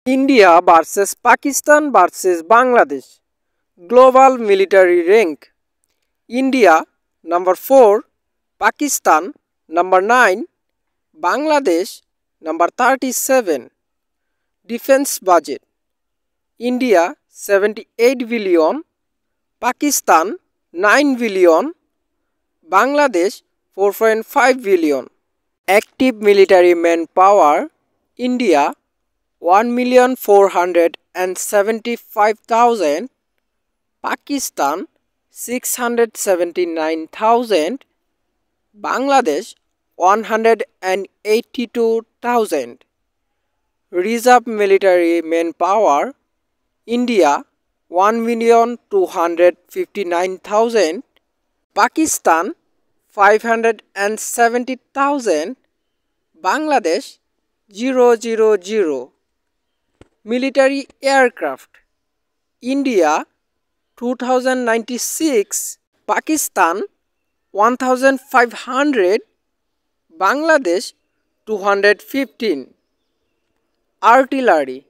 India versus Pakistan versus Bangladesh. Global military rank. India number 4, Pakistan number 9, Bangladesh number 37. Defense budget. India 78 billion, Pakistan 9 billion, Bangladesh 4.5 billion. Active military manpower. India 1,475,000, Pakistan 679,000, Bangladesh 182,000. Reserve military manpower. India 1,259,000, Pakistan 570,000, Bangladesh 000. Military aircraft. India 2096, Pakistan 1500, Bangladesh 215. Artillery.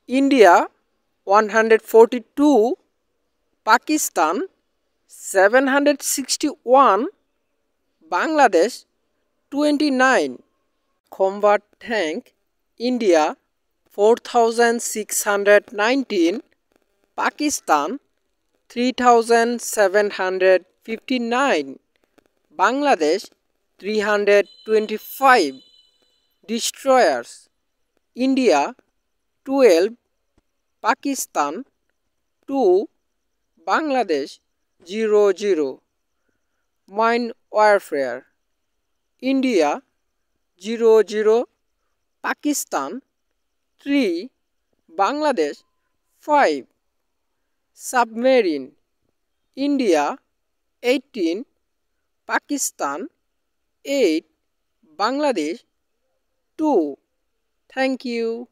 India 142, Pakistan 761, Bangladesh 29. Combat tank. India 4619, Pakistan 3759, Bangladesh 325. Destroyers. India 12, Pakistan 2, Bangladesh 00. Mine warfare. India 00, Pakistan 3, Bangladesh 5. Submarine. India 18, Pakistan 8, Bangladesh 2. Thank you.